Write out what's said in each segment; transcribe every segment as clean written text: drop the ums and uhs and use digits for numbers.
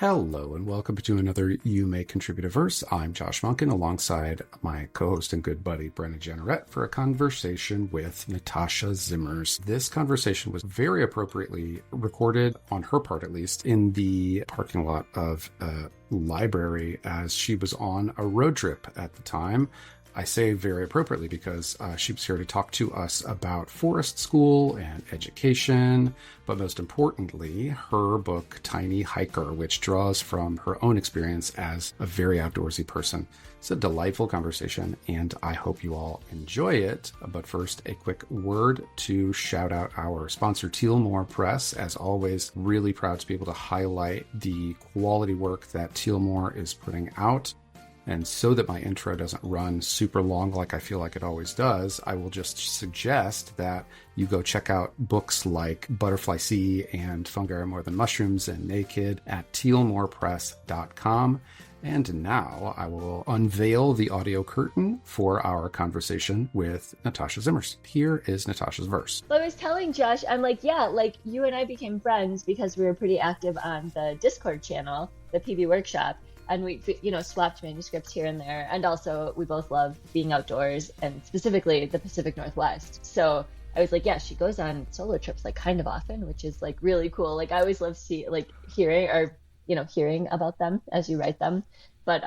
Hello and welcome to another You May Contribute a Verse. I'm Josh Munkin alongside my co-host and good buddy Brenna Jenneret for a conversation with Natasha Zimmers. This conversation was very appropriately recorded, on her part at least, in the parking lot of a library as she was on a road trip at the time. I say very appropriately because she was here to talk to us about forest school and education, but most importantly, her book, Tiny Hiker, which draws from her own experience as a very outdoorsy person. It's a delightful conversation, and I hope you all enjoy it. But first, a quick word to shout out our sponsor, Tealmore Press. As always, really proud to be able to highlight the quality work that Tealmore is putting out. And so that my intro doesn't run super long like I feel like it always does, I will just suggest that you go check out books like Butterfly Sea and Fungi Are More Than Mushrooms and Naked at tealmorepress.com. And now I will unveil the audio curtain for our conversation with Natasha Zimmers. Here is Natasha's verse. I was telling Josh, I'm like, yeah, like you and I became friends because we were pretty active on the Discord channel, the PB Workshop. And we, swapped manuscripts here and there. And also, we both love being outdoors, and specifically the Pacific Northwest. So I was like, yeah, she goes on solo trips like kind of often, which is like really cool. Like I always love hearing about them as you write them. But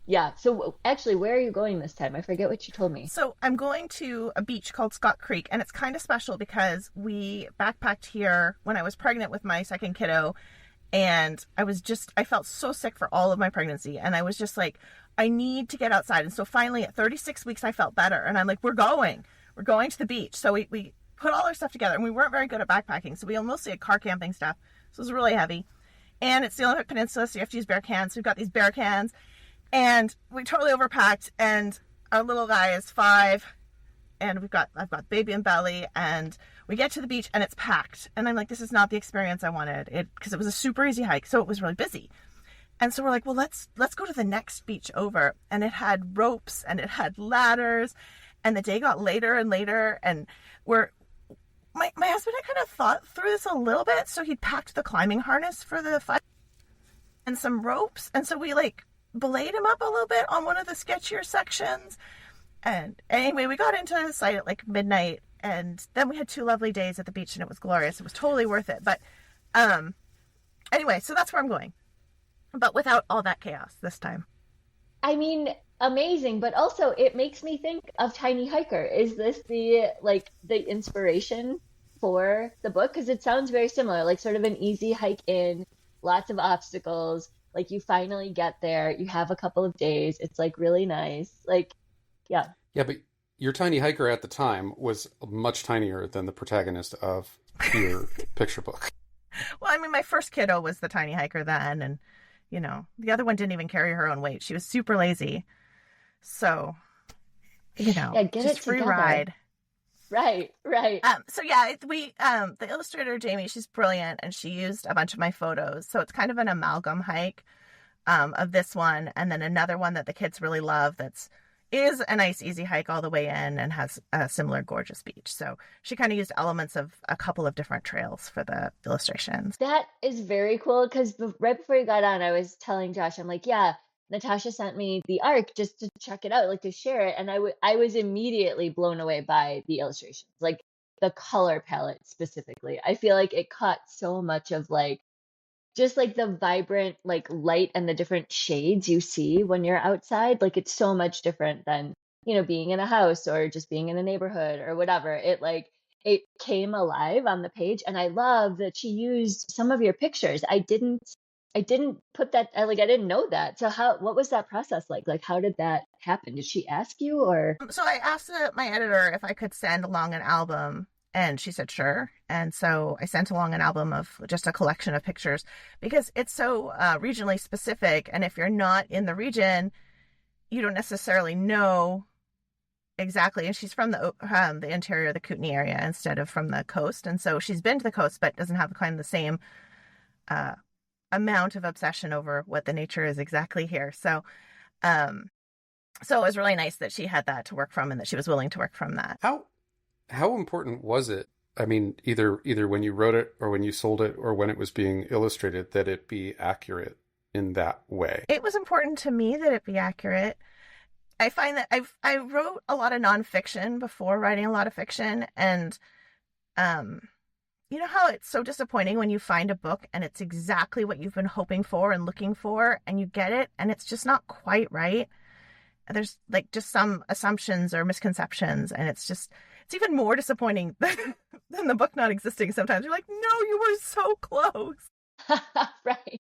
yeah. So actually, where are you going this time? I forget what you told me. So I'm going to a beach called Scott Creek, and it's kind of special because we backpacked here when I was pregnant with my second kiddo. And I felt so sick for all of my pregnancy. And I was just like, I need to get outside. And so finally at 36 weeks, I felt better. And I'm like, we're going to the beach. So we put all our stuff together, and we weren't very good at backpacking. So we mostly had car camping stuff. So it was really heavy. And it's the Olympic Peninsula, so you have to use bear cans. So we've got these bear cans, and we totally overpacked. And our little guy is 5, and I've got baby in belly, and we get to the beach and it's packed. And I'm like, this is not the experience I wanted, because it was a super easy hike. So it was really busy. And so we're like, well, let's go to the next beach over. And it had ropes and it had ladders, and the day got later and later. And my husband had kind of thought through this a little bit. So he'd packed the climbing harness for the fight and some ropes. And so we like belayed him up a little bit on one of the sketchier sections. And anyway, we got into the site at like midnight, and then we had 2 lovely days at the beach, and it was glorious. It was totally worth it. But anyway, so that's where I'm going, but without all that chaos this time. I mean, amazing, but also it makes me think of Tiny Hiker. Is this the inspiration for the book? Because it sounds very similar, like sort of an easy hike in, lots of obstacles. Like you finally get there, you have a couple of days. It's like really nice. Like, yeah. Yeah, but your Tiny Hiker at the time was much tinier than the protagonist of your picture book. Well, I mean, my first kiddo was the Tiny Hiker then, and, the other one didn't even carry her own weight. She was super lazy. So, yeah, just free ride. Right. So yeah, the illustrator, Jamie, she's brilliant, and she used a bunch of my photos. So it's kind of an amalgam hike of this one, and then another one that the kids really love is a nice easy hike all the way in and has a similar gorgeous beach. So she kind of used elements of a couple of different trails for the illustrations. That is very cool, because right before you got on, I was telling Josh, I'm like, yeah, Natasha sent me the arc just to check it out, like to share it. And I was immediately blown away by the illustrations, like the color palette specifically. I feel like it caught so much of just like the vibrant light and the different shades you see when you're outside. Like it's so much different than being in a house or just being in a neighborhood or whatever. It came alive on the page, and I love that she used some of your pictures. I didn't put that, I didn't know that. So what was that process like? Like how did that happen? Did she ask you, or? So I asked my editor if I could send along an album, and she said sure. And so I sent along an album of just a collection of pictures, because it's so regionally specific. And if you're not in the region, you don't necessarily know exactly. And she's from the interior of the Kootenay area instead of from the coast. And so she's been to the coast, but doesn't have kind of the same amount of obsession over what the nature is exactly here. So it was really nice that she had that to work from, and that she was willing to work from that. How important was it? I mean, either when you wrote it or when you sold it or when it was being illustrated, that it be accurate in that way? It was important to me that it be accurate. I find that I wrote a lot of nonfiction before writing a lot of fiction, and you know how it's so disappointing when you find a book and it's exactly what you've been hoping for and looking for, and you get it and it's just not quite right. There's like just some assumptions or misconceptions, and it's even more disappointing than the book not existing. Sometimes you're like, no, you were so close. Right.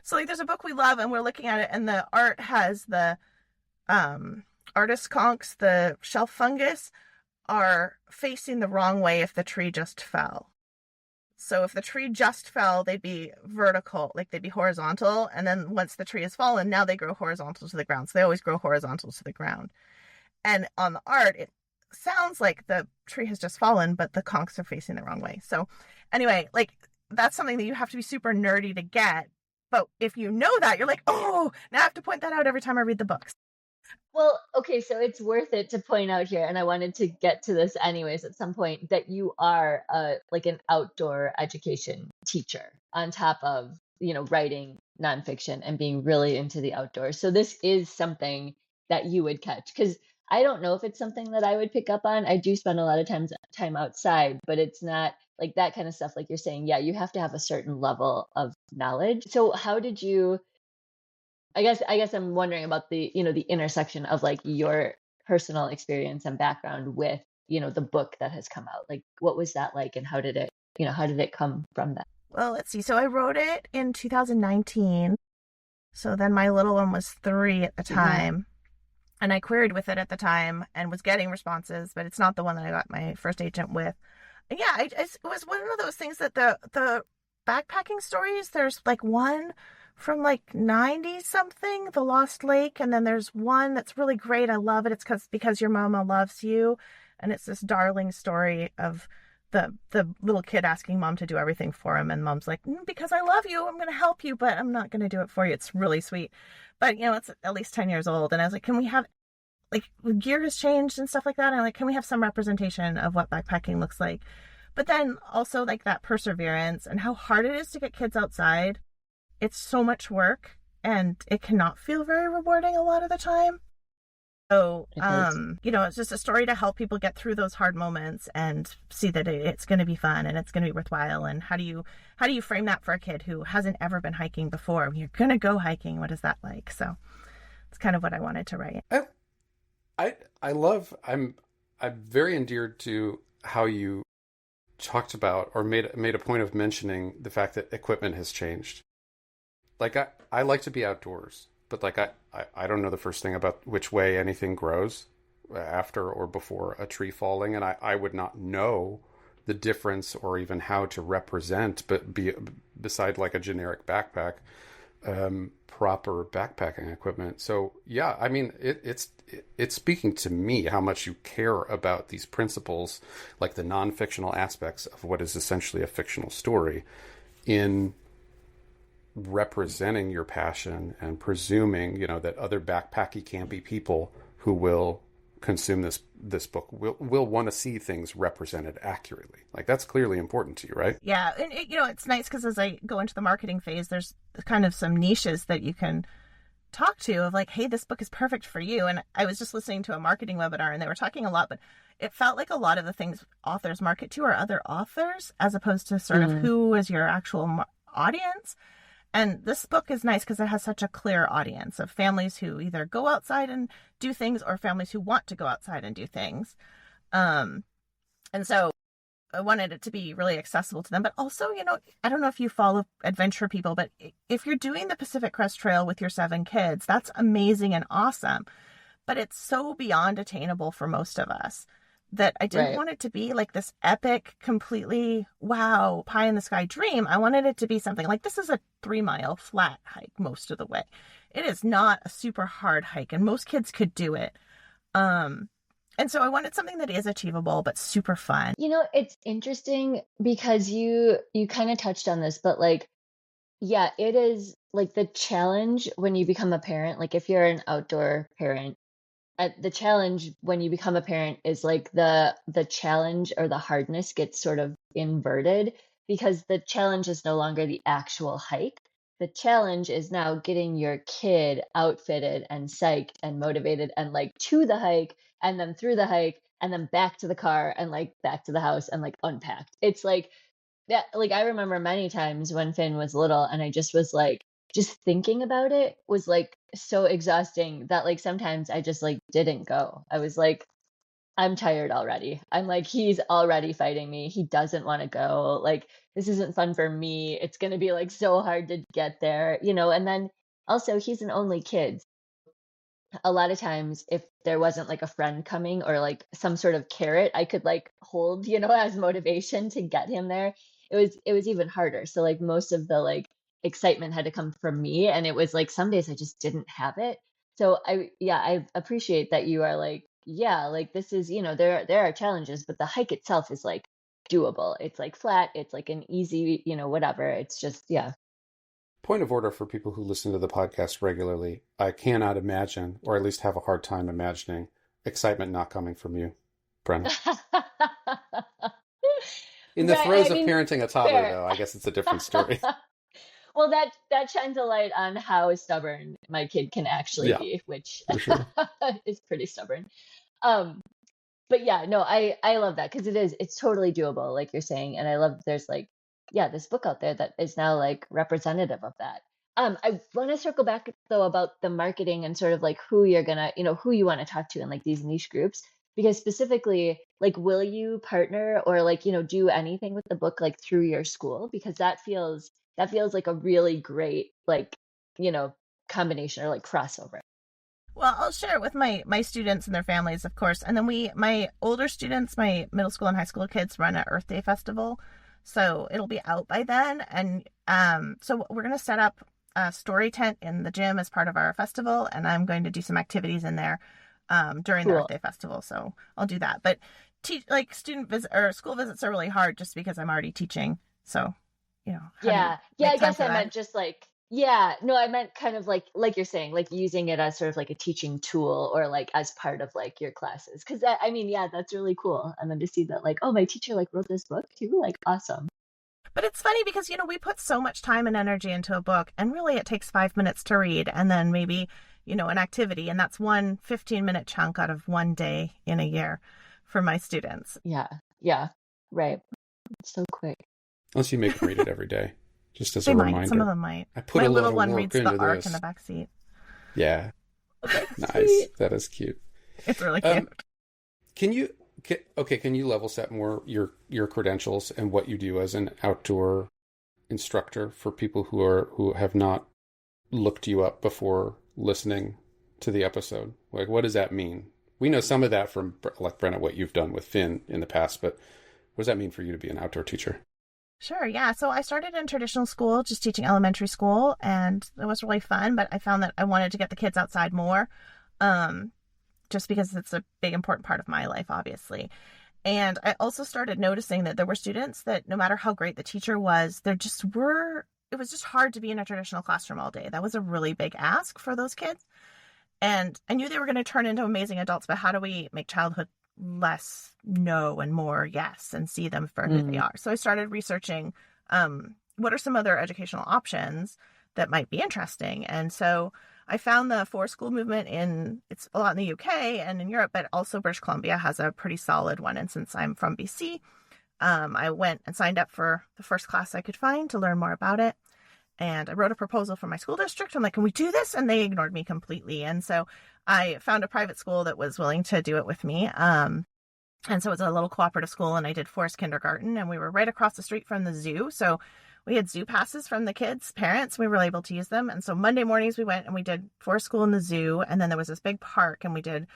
So like there's a book we love and we're looking at it, and the art has the artist conchs, the shelf fungus, are facing the wrong way if the tree just fell. So if the tree just fell, they'd be vertical, like they'd be horizontal. And then once the tree has fallen, now they grow horizontal to the ground. So they always grow horizontal to the ground. And on the art, it sounds like the tree has just fallen, but the conchs are facing the wrong way. So anyway, like that's something that you have to be super nerdy to get. But if you know that, you're like, oh, now I have to point that out every time I read the books. Well, okay, so it's worth it to point out here, and I wanted to get to this anyways at some point, that you are like an outdoor education teacher on top of, writing nonfiction and being really into the outdoors. So this is something that you would catch, because I don't know if it's something that I would pick up on. I do spend a lot of time outside, but it's not like that kind of stuff. Like you're saying, yeah, you have to have a certain level of knowledge. So how did you? I guess I'm wondering about the intersection of like your personal experience and background with, the book that has come out. Like, what was that like, and how did it come from that? Well, let's see. So I wrote it in 2019. So then my little one was 3 at the time. Mm-hmm. And I queried with it at the time and was getting responses, but it's not the one that I got my first agent with. And yeah, it was one of those things that the backpacking stories, there's like one from like 90 something, The Lost Lake, and then there's one that's really great. I love it. It's because your mama loves you, and it's this darling story of the little kid asking mom to do everything for him, and mom's like, because I love you, I'm going to help you, but I'm not going to do it for you. It's really sweet, but it's at least 10 years old, and I was like, can we have, like, gear has changed and stuff like that, and I'm like, can we have some representation of what backpacking looks like? But then also like that perseverance and how hard it is to get kids outside. It's so much work, and it cannot feel very rewarding a lot of the time. So, it's just a story to help people get through those hard moments and see that it's going to be fun and it's going to be worthwhile. And how do you frame that for a kid who hasn't ever been hiking before? You're going to go hiking. What is that like? So it's kind of what I wanted to write. I'm very endeared to how you talked about or made a point of mentioning the fact that equipment has changed. Like I like to be outdoors, but like I don't know the first thing about which way anything grows after or before a tree falling, and I would not know the difference or even how to represent, but beside like a generic backpack, proper backpacking equipment. So yeah, I mean it's speaking to me how much you care about these principles, like the non-fictional aspects of what is essentially a fictional story, in representing your passion and presuming that other backpacky campy people who will consume this book will want to see things represented accurately. Like that's clearly important to you, right? Yeah, and it's nice because as I go into the marketing phase, there's kind of some niches that you can talk to of like, hey, this book is perfect for you. And I was just listening to a marketing webinar, and they were talking a lot, but it felt like a lot of the things authors market to are other authors as opposed to sort of who is your actual audience. And this book is nice because it has such a clear audience of families who either go outside and do things or families who want to go outside and do things. And so I wanted it to be really accessible to them. But also, I don't know if you follow adventure people, but if you're doing the Pacific Crest Trail with your 7 kids, that's amazing and awesome. But it's so beyond attainable for most of us that I didn't want it to be like this epic, completely, wow, pie in the sky dream. I wanted it to be something like, this is a 3-mile flat hike most of the way. It is not a super hard hike, and most kids could do it. And so I wanted something that is achievable, but super fun. It's interesting because you kind of touched on this, but like, yeah, it is like the challenge when you become a parent, like if you're an outdoor parent, the challenge when you become a parent is like the challenge or the hardness gets sort of inverted, because the challenge is no longer the actual hike, the challenge is now getting your kid outfitted and psyched and motivated and like to the hike and then through the hike and then back to the car and like back to the house and like unpacked. It's like that, like I remember many times when Finn was little and I just was like, just thinking about it was like so exhausting that like sometimes I just like didn't go. I was like, I'm tired already. I'm like, he's already fighting me. He doesn't want to go. Like, this isn't fun for me. It's going to be like so hard to get there, you know? And then also, he's an only kid. A lot of times, if there wasn't like a friend coming or like some sort of carrot I could like hold, you know, as motivation to get him there, it was even harder. So like most of the like excitement had to come from me. And it was like some days I just didn't have it. So I appreciate that you are like, yeah, like this is, you know, there are challenges, but the hike itself is like doable. It's like flat, it's like an easy, you know, whatever. It's just, yeah. Point of order for people who listen to the podcast regularly. I cannot imagine, or at least have a hard time imagining, excitement not coming from you, Brenna. In the Right, throes I mean, of parenting a toddler, fair. though, I guess it's a different story. Well, that shines a light on how stubborn my kid can actually Yeah, be, which for sure. is pretty stubborn. Um, but yeah, no, I love that because it's totally doable, like you're saying, and I love that there's like, yeah, this book out there that is now like representative of that. I want to circle back though about the marketing and sort of like who you're gonna, you know, who you want to talk to in like these niche groups, because specifically, like, will you partner or like, you know, do anything with the book like through your school? Because that feels like a really great like, you know, combination or like crossover. Well, I'll share it with my students and their families, of course. And then my older students, my middle school and high school kids run an Earth Day festival. So it'll be out by then. And so we're going to set up a story tent in the gym as part of our festival. And I'm going to do some activities in there during the Cool. Earth Day festival. So I'll do that. But like student visit or school visits are really hard just because I'm already teaching. So, you know, how do you Yeah. Yeah, I make time guess for I that? meant just like, yeah, no, I meant kind of like you're saying, like using it as sort of like a teaching tool or like as part of like your classes. Cause I mean, yeah, that's really cool. And then to see that like, oh, my teacher like wrote this book too, like awesome. But it's funny because, you know, we put so much time and energy into a book and really it takes 5 minutes to read and then maybe, you know, an activity. And that's one 15-minute chunk out of one day in a year for my students. Yeah. Yeah. Right. It's so quick. Unless you make them read it every day, just as They a might. reminder. Some of them might. I put My a lot little of one work reads into the arc this. in the back seat. Yeah, nice. Sweet. That is cute. It's really cute. Can you level set more your credentials and what you do as an outdoor instructor for people who have not looked you up before listening to the episode? Like, what does that mean? We know some of that from like Brenna, what you've done with Finn in the past, but what does that mean for you to be an outdoor teacher? Sure, yeah. So I started in traditional school, just teaching elementary school, and it was really fun, but I found that I wanted to get the kids outside more, just because it's a big, important part of my life, obviously. And I also started noticing that there were students that no matter how great the teacher was, it was just hard to be in a traditional classroom all day. That was a really big ask for those kids. And I knew they were going to turn into amazing adults, but how do we make childhood less no and more yes and see them for who they are? So I started researching what are some other educational options that might be interesting. And so I found the forest school movement it's a lot in the UK and in Europe, but also British Columbia has a pretty solid one. And since I'm from BC, I went and signed up for the first class I could find to learn more about it. And I wrote a proposal for my school district. I'm like, can we do this? And they ignored me completely. And so I found a private school that was willing to do it with me. And so it's a little cooperative school, and I did forest kindergarten, and we were right across the street from the zoo. So we had zoo passes from the kids' parents. We were able to use them. And so Monday mornings we went and we did forest school in the zoo. And then there was this big park, and we did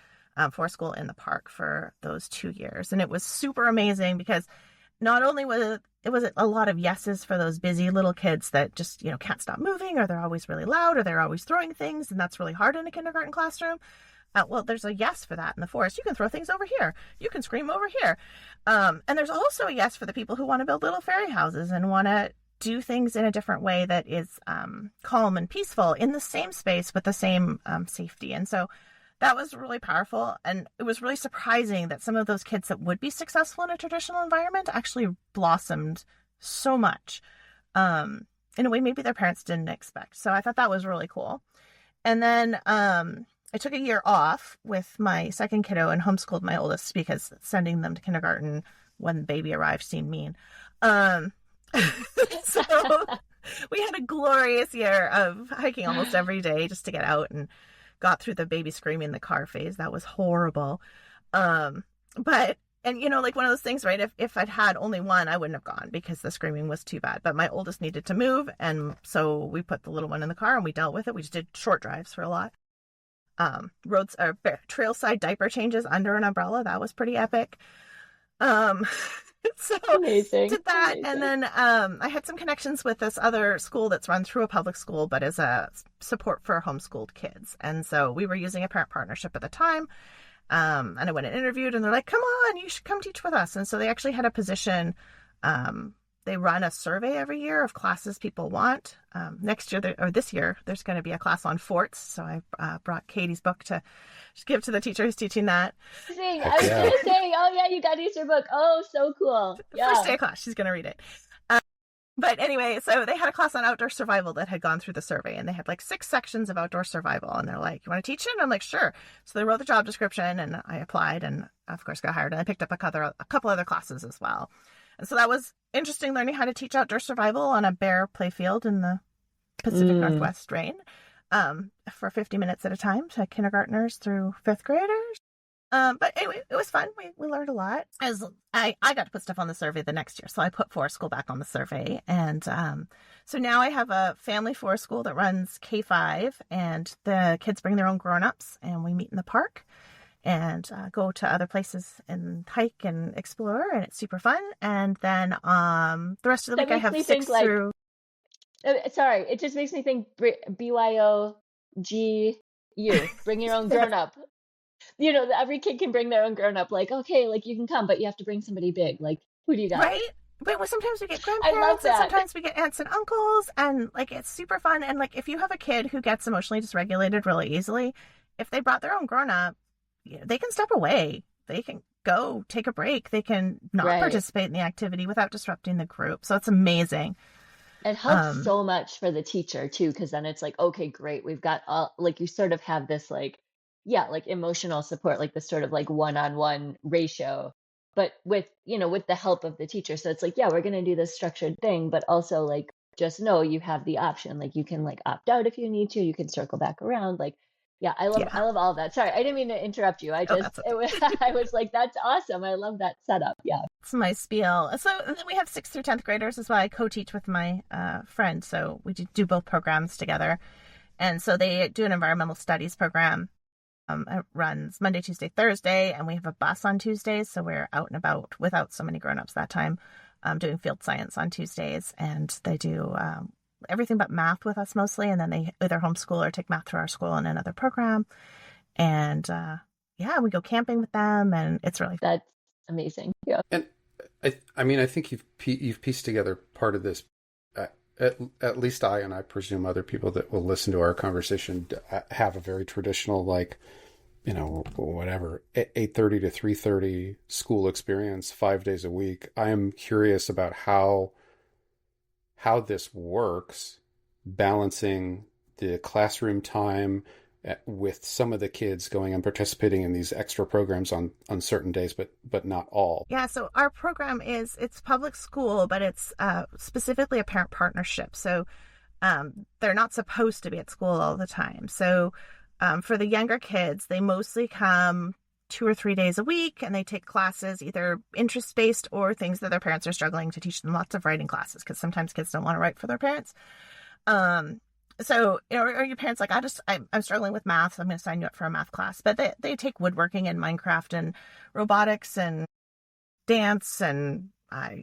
forest school in the park for those 2 years. And it was super amazing because not only was it a lot of yeses for those busy little kids that just, you know, can't stop moving, or they're always really loud, or they're always throwing things, and that's really hard in a kindergarten classroom. Well, there's a yes for that in the forest. You can throw things over here. You can scream over here. And there's also a yes for the people who want to build little fairy houses and want to do things in a different way that is calm and peaceful in the same space with the same safety. And so that was really powerful. And it was really surprising that some of those kids that would be successful in a traditional environment actually blossomed so much. in a way maybe their parents didn't expect. So I thought that was really cool. And then I took a year off with my second kiddo and homeschooled my oldest because sending them to kindergarten when the baby arrived seemed mean. So we had a glorious year of hiking almost every day just to get out, and got through the baby screaming in the car phase. That was horrible. But, and you know, like one of those things, right? If I'd had only one, I wouldn't have gone because the screaming was too bad. But my oldest needed to move. And so we put the little one in the car and we dealt with it. We just did short drives for a lot. Roads or trailside diaper changes under an umbrella. That was pretty epic. So Amazing. did that. Amazing. And then I had some connections with this other school that's run through a public school, but is a support for homeschooled kids. And so we were using a parent partnership at the time. And I went and interviewed, and they're like, come on, you should come teach with us. And so they actually had a position. They run a survey every year of classes people want. Next year, or this year, there's going to be a class on forts. So I brought Katie's book to just give to the teacher who's teaching that. I was going to say, oh yeah, you got Easter book. Oh, so cool. Yeah. First day of class, she's going to read it. But anyway, so they had a class on outdoor survival that had gone through the survey, and they had like 6 sections of outdoor survival. And they're like, you want to teach it? And I'm like, sure. So they wrote the job description, and I applied, and of course got hired. And I picked up a couple other classes as well. And so that was interesting, learning how to teach outdoor survival on a bare playfield in the Pacific Northwest rain for 50 minutes at a time to kindergartners through 5th graders. But anyway, it was fun. We learned a lot. As I got to put stuff on the survey the next year. So I put Forest School back on the survey. And so now I have a family forest school that runs K-5, and the kids bring their own grown-ups, and we meet in the park and go to other places and hike and explore, and it's super fun. And then the rest of the week I have 6 through... Sorry, it just makes me think BYOGU, bring your own grown-up. You know, every kid can bring their own grown-up. Like, okay, like you can come, but you have to bring somebody big. Like, who do you got? Right? But sometimes we get grandparents, and sometimes we get aunts and uncles, and like it's super fun. And like if you have a kid who gets emotionally dysregulated really easily, if they brought their own grown-up, they can step away. They can go take a break. They can not participate in the activity without disrupting the group. So it's amazing. It helps so much for the teacher too, because then it's like, okay, great. We've got all, like, you sort of have this like emotional support, like this sort of like one-on-one ratio, but with the help of the teacher. So it's like, yeah, we're going to do this structured thing, but also like, just know you have the option. Like you can like opt out if you need to, you can circle back around. Like, yeah, I love all that. Sorry, I didn't mean to interrupt you. I was like, that's awesome. I love that setup. Yeah. It's my spiel. So then we have 6th through 10th graders as well. I co-teach with my friend. So we do both programs together. And so they do an environmental studies program. It runs Monday, Tuesday, Thursday, and we have a bus on Tuesdays. So we're out and about without so many grown-ups that time, doing field science on Tuesdays. And they do everything but math with us mostly. And then they either homeschool or take math through our school in another program. And we go camping with them, and it's really fun. That's amazing. Yeah. And I mean, I think you've pieced together part of this. At least and I presume other people that will listen to our conversation have a very traditional, like, whatever, 8:30 to 3:30 school experience 5 days a week. I am curious about how this works, balancing the classroom time with some of the kids going and participating in these extra programs on certain days, but not all. Yeah, so our program it's public school, but it's specifically a parent partnership. So they're not supposed to be at school all the time. So for the younger kids, they mostly come 2 or 3 days a week, and they take classes, either interest-based or things that their parents are struggling to teach them. Lots of writing classes, because sometimes kids don't want to write for their parents. So, or your parents like, I'm struggling with math, so I'm going to sign you up for a math class. But they take woodworking and Minecraft and robotics and dance, and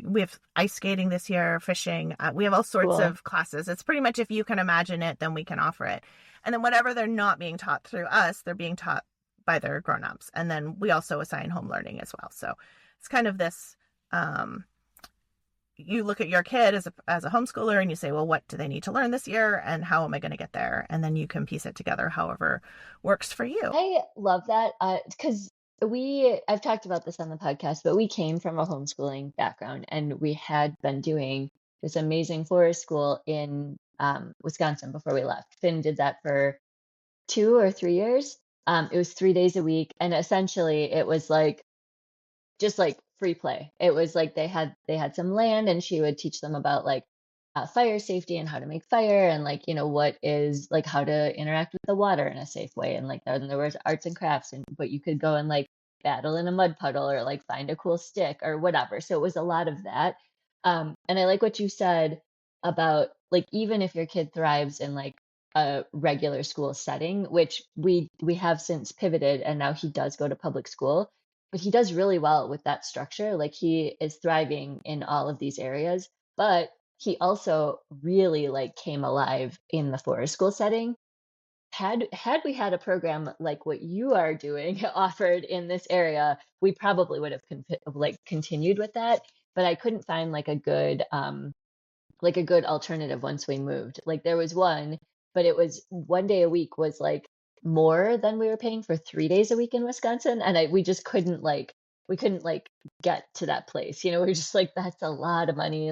we have ice skating this year, fishing. We have all sorts of classes. It's pretty much, if you can imagine it, then we can offer it. And then whatever they're not being taught through us, they're being taught by their grown-ups. And then we also assign home learning as well. So it's kind of this, you look at your kid as a homeschooler, and you say, well, what do they need to learn this year, and how am I going to get there? And then you can piece it together however works for you. I love that, because I've talked about this on the podcast, but we came from a homeschooling background, and we had been doing this amazing forest school in Wisconsin before we left. Finn did that for 2 or 3 years. It was 3 days a week, and essentially it was like just like free play. It was like they had some land, and she would teach them about like fire safety and how to make fire, and like what is like how to interact with the water in a safe way, and like then there was arts and crafts, and but you could go and like battle in a mud puddle or like find a cool stick or whatever. So it was a lot of that. And I like what you said about like even if your kid thrives in like a regular school setting, which we have since pivoted, and now he does go to public school, but he does really well with that structure. Like he is thriving in all of these areas, but he also really like came alive in the forest school setting. Had we had a program like what you are doing offered in this area, we probably would have like continued with that. But I couldn't find like a good alternative once we moved. Like there was one, but it was 1 day a week was like more than we were paying for 3 days a week in Wisconsin, and we just couldn't like we couldn't like get to that place. We're just like that's a lot of money.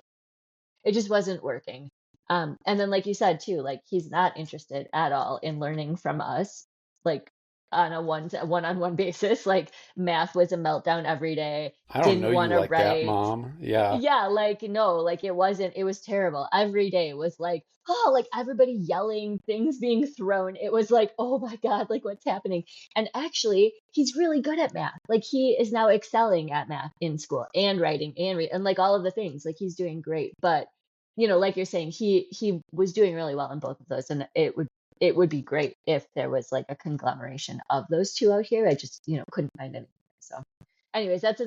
It just wasn't working. And then like you said too, like he's not interested at all in learning from us, like on a one-on-one basis. Like math was a meltdown every day. I don't know Didn't you want to like that, write. Mom. Yeah. Yeah, like no, like it was terrible. Every day was like, oh, like everybody yelling, things being thrown. It was like, oh my God, like what's happening? And actually, he's really good at math. Like he is now excelling at math in school and writing and like all of the things. Like he's doing great. But like you're saying, he was doing really well in both of those, and it would be great if there was like a conglomeration of those two out here. I just couldn't find anything. So anyways, that's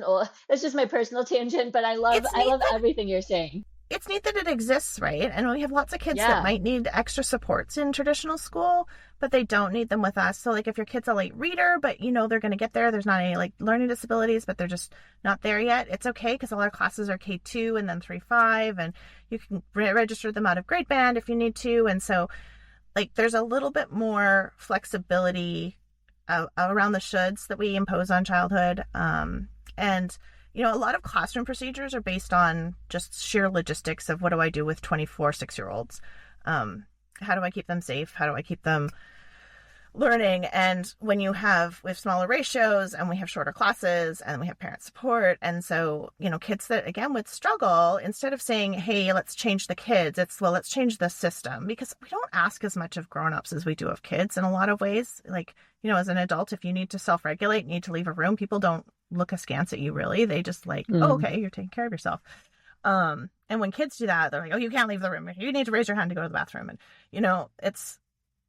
just my personal tangent, but I love everything you're saying. It's neat that it exists, right? And we have lots of kids that might need extra supports in traditional school, but they don't need them with us. So like if your kid's a late reader, but they're going to get there, there's not any like learning disabilities, but they're just not there yet, it's okay, because a lot of classes are K2 and then 3-5, and you can register them out of grade band if you need to. And so like there's a little bit more flexibility around the shoulds that we impose on childhood. And a lot of classroom procedures are based on just sheer logistics of what do I do with 24 6-year-olds? How do I keep them safe? How do I keep them learning? And when we have smaller ratios, and we have shorter classes, and we have parent support. And so, kids that again would struggle, instead of saying, hey, let's change the kids, it's, well, let's change the system, because we don't ask as much of grownups as we do of kids in a lot of ways. Like, as an adult, if you need to self-regulate, need to leave a room, people don't look askance at you, really. They just like, oh, okay, you're taking care of yourself. And when kids do that, they're like, oh, you can't leave the room. You need to raise your hand to go to the bathroom. And,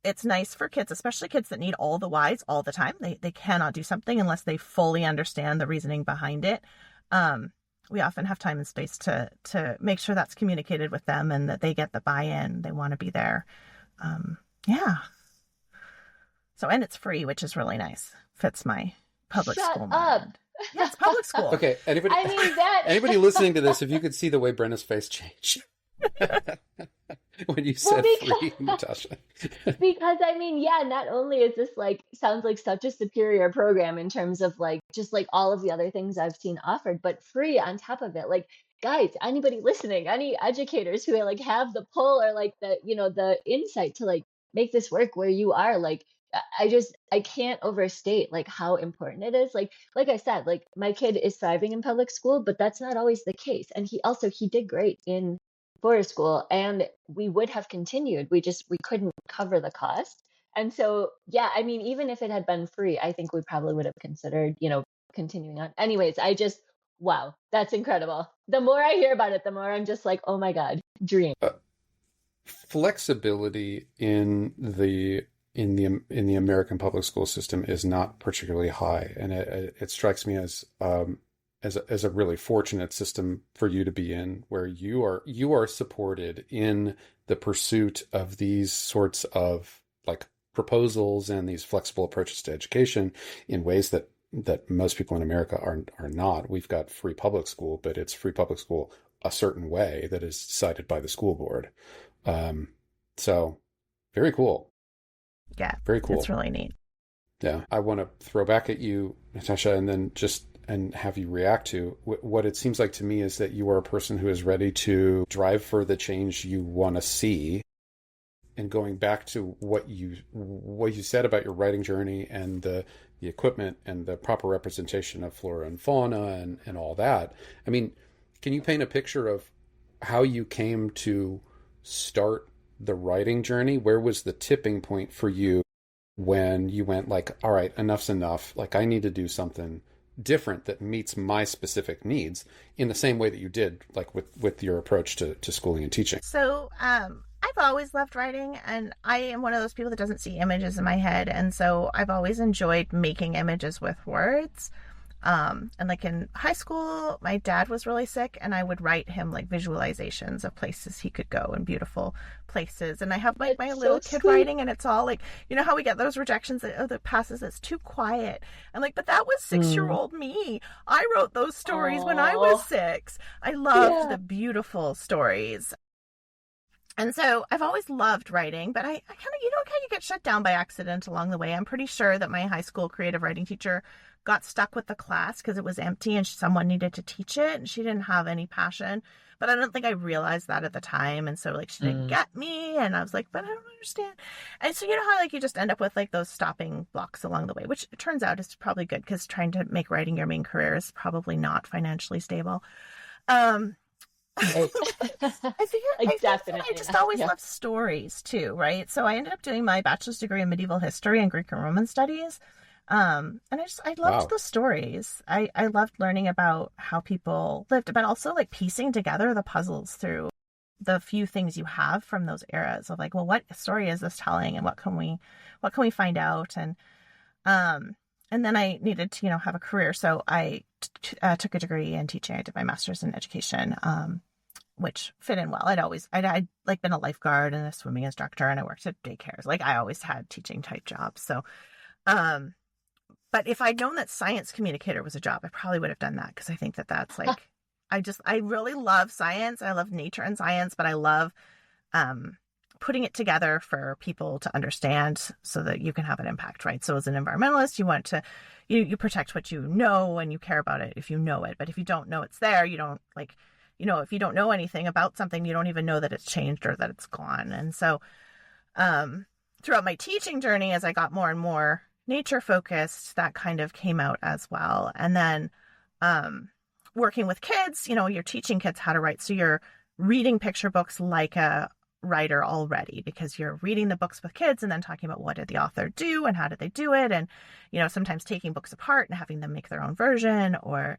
it's nice for kids, especially kids that need all the whys all the time. They cannot do something unless they fully understand the reasoning behind it. We often have time and space to make sure that's communicated with them, and that they get the buy-in. They want to be there. Yeah. So, and it's free, which is really nice. Fits my public school mind. Yeah, it's public school. Okay. Anybody listening to this, if you could see the way Brenna's face changed when you said free, Natasha. Because not only is this like sounds like such a superior program in terms of like just like all of the other things I've seen offered, but free on top of it. Like guys, anybody listening, any educators who like have the pull or like the the insight to like make this work where you are, like I can't overstate like how important it is. Like I said, like my kid is thriving in public school, but that's not always the case. And he did great in forest school, and we would have continued. We couldn't cover the cost. And so, yeah, even if it had been free, I think we probably would have considered, continuing on. Anyways, wow, that's incredible. The more I hear about it, the more I'm just like, oh my God, dream. Flexibility in the American public school system is not particularly high, and it strikes me as a really fortunate system for you to be in, where you are supported in the pursuit of these sorts of like proposals and these flexible approaches to education in ways that most people in America are not. We've got free public school, but it's free public school a certain way that is decided by the school board. So very cool. Yeah. Very cool. It's really neat. Yeah. I want to throw back at you, Natasha, and then just and have you react to. What it seems like to me is that you are a person who is ready to drive for the change you want to see. And going back to what you said about your writing journey and the equipment and the proper representation of flora and fauna and all that. I mean, can you paint a picture of how you came to start the writing journey? Where was the tipping point for you when you went like, all right, enough's enough. Like, I need to do something different that meets my specific needs in the same way that you did, like with your approach to schooling and teaching? So, I've always loved writing, and I am one of those people that doesn't see images in my head. And so I've always enjoyed making images with words. And like in high school, my dad was really sick, and I would write him like visualizations of places he could go and beautiful places. And I have like my little kid writing, and it's all like, you know how we get those rejections that, oh, the passes, it's too quiet. I'm like, but that was 6-year-old me. I wrote those stories when I was 6. I loved the beautiful stories. And so I've always loved writing, but I kind of, you know, kind of get shut down by accident along the way. I'm pretty sure that my high school creative writing teacher got stuck with the class because it was empty and someone needed to teach it, and she didn't have any passion. But I don't think I realized that at the time. And so like she didn't get me, and I was like, but I don't understand. And so you know how like you just end up with like those stopping blocks along the way, which it turns out is probably good because trying to make writing your main career is probably not financially stable. I just always loved stories too, right? So I ended up doing my bachelor's degree in medieval history and Greek and Roman studies. And I loved the stories. I loved learning about how people lived, but also like piecing together the puzzles through the few things you have from those eras of like, well, what story is this telling, and what can we find out? And then I needed to, you know, have a career. So I took a degree in teaching. I did my master's in education, which fit in well. I'd like been a lifeguard and a swimming instructor, and I worked at daycares. Like I always had teaching type jobs. So, but if I'd known that science communicator was a job, I probably would have done that. Cause I think that that's like, I really love science. I love nature and science, but I love, putting it together for people to understand so that you can have an impact, right? So as an environmentalist, you want to, you protect what you know, and you care about it if you know it. But if you don't know it's there, you don't like, you know, if you don't know anything about something, you don't even know that it's changed or that it's gone. And so throughout my teaching journey, as I got more and more nature focused, that kind of came out as well. And then working with kids, you know, you're teaching kids how to write. So you're reading picture books like a writer already, because you're reading the books with kids and then talking about what did the author do and how did they do it. And, you know, sometimes taking books apart and having them make their own version, or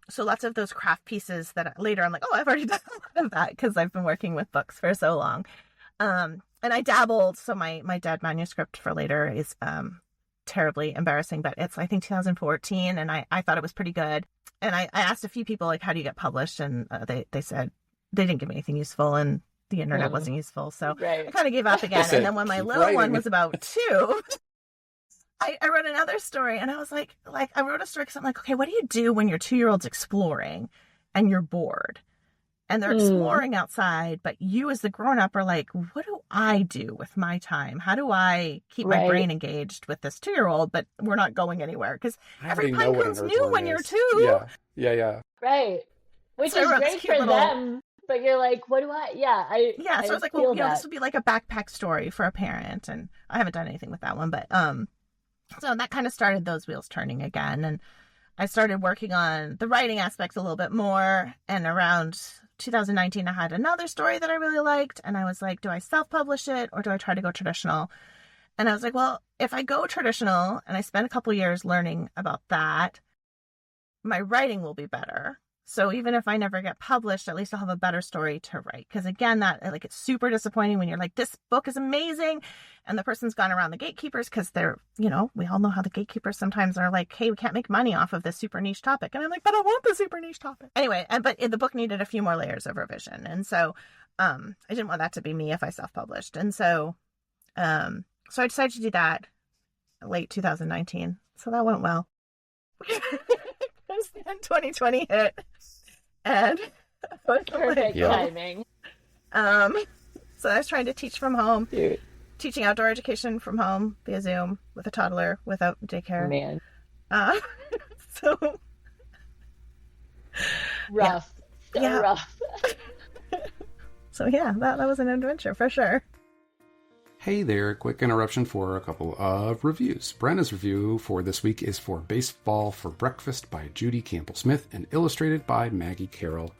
so lots of those craft pieces that later I'm like, oh, I've already done a lot of that because I've been working with books for so long. And I dabbled. So my dead manuscript for later is terribly embarrassing, but it's, I think, 2014. And I thought it was pretty good. And I asked a few people, like, how do you get published? And they said they didn't give me anything useful, and the internet wasn't useful. So I kind of gave up again. And then when my little one was about 2, I wrote another story, and I was like I wrote a story because I'm like, okay, what do you do when your 2-year-old's exploring and you're bored and they're exploring outside, but you as the grown-up are like, what do I do with my time? How do I keep my brain engaged with this 2-year-old, but we're not going anywhere? Because every pine cone's new when you're 2. Yeah. Right. Which is great for them. But you're like, what do I? So I was like, well, you know, this would be like a backpack story for a parent, and I haven't done anything with that one, but so that kind of started those wheels turning again, and I started working on the writing aspects a little bit more. And around 2019, I had another story that I really liked, and I was like, do I self-publish it or do I try to go traditional? And I was like, well, if I go traditional and I spend a couple years learning about that, my writing will be better. So even if I never get published, at least I'll have a better story to write. Because again, that like, it's super disappointing when you're like, this book is amazing, and the person's gone around the gatekeepers because they're, you know, we all know how the gatekeepers sometimes are like, hey, we can't make money off of this super niche topic. And I'm like, but I want the super niche topic. Anyway, but the book needed a few more layers of revision. And so I didn't want that to be me if I self-published. And so I decided to do that late 2019. So that went well. Then 2020 hit, and perfect timing. So I was trying to teach from home, teaching outdoor education from home via Zoom with a toddler without daycare. Man, so So Rough. So Yeah. rough. So yeah, that was an adventure for sure. Hey there, quick interruption for a couple of reviews. Brenna's review for this week is for Baseball for Breakfast by Judy Campbell-Smith and illustrated by Maggie Carroll.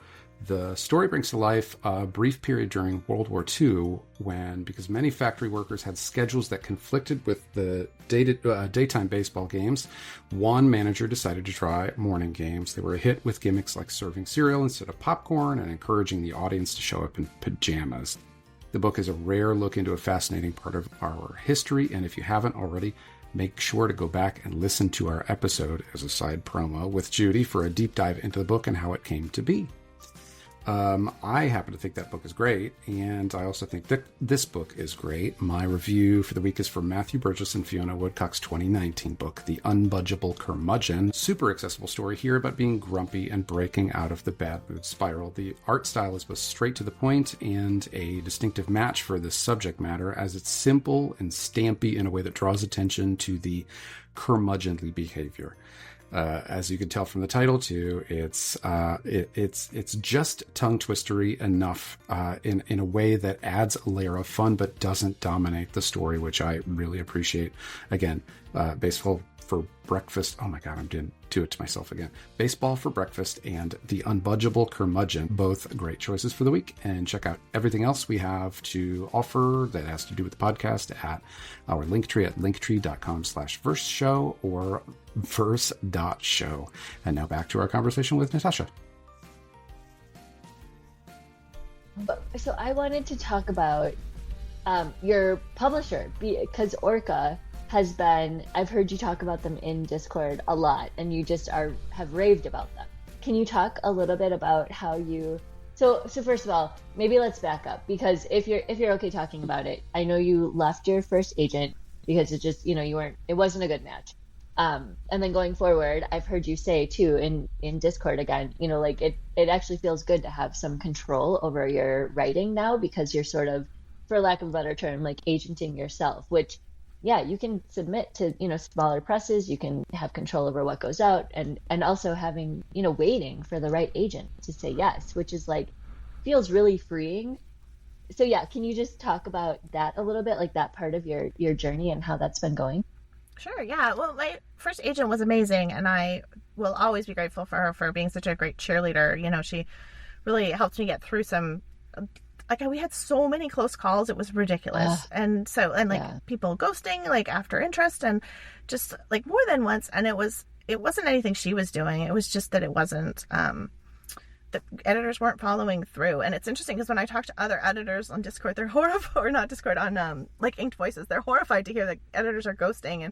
The story brings to life a brief period during World War II when, because many factory workers had schedules that conflicted with the daytime baseball games, one manager decided to try morning games. They were a hit with gimmicks like serving cereal instead of popcorn and encouraging the audience to show up in pajamas. The book is a rare look into a fascinating part of our history, and if you haven't already, make sure to go back and listen to our episode as a side promo with Judy for a deep dive into the book and how it came to be. I happen to think that book is great, and I also think that this book is great. My review for the week is for Matthew Burgess and Fiona Woodcock's 2019 book, The Unbudgeable Curmudgeon. Super accessible story here about being grumpy and breaking out of the bad mood spiral. The art style is both straight to the point and a distinctive match for this subject matter, as it's simple and stampy in a way that draws attention to the curmudgeonly behavior. As you can tell from the title too, it's just tongue twistery enough in a way that adds a layer of fun but doesn't dominate the story, which I really appreciate. Again, Baseball for Breakfast. Oh my God, I'm doing it to myself again. Baseball for Breakfast and The Unbudgeable Curmudgeon, both great choices for the week. And check out everything else we have to offer that has to do with the podcast at our Linktree at linktree.com/verseshow or verse.show. And now back to our conversation with Natasha. So I wanted to talk about your publisher, because Orca has been, I've heard you talk about them in Discord a lot, and you just have raved about them. Can you talk a little bit about how you, so first of all, maybe let's back up, because if you're okay talking about it, I know you left your first agent because it just, it wasn't a good match. And then going forward, I've heard you say too in Discord again, like it actually feels good to have some control over your writing now, because you're sort of, for lack of a better term, like agenting yourself, which, yeah, you can submit to, smaller presses, you can have control over what goes out, and also having, waiting for the right agent to say yes, which is like, feels really freeing. So yeah, can you just talk about that a little bit, like that part of your journey and how that's been going? Sure, yeah. Well, my first agent was amazing, and I will always be grateful for her for being such a great cheerleader. She really helped me get through some, we had so many close calls, it was ridiculous. And people ghosting, after interest, and just more than once. And it wasn't anything she was doing. It was just that it wasn't, the editors weren't following through. And it's interesting because when I talk to other editors on Discord, they're horrified, or not Discord, on Inked Voices, they're horrified to hear that editors are ghosting.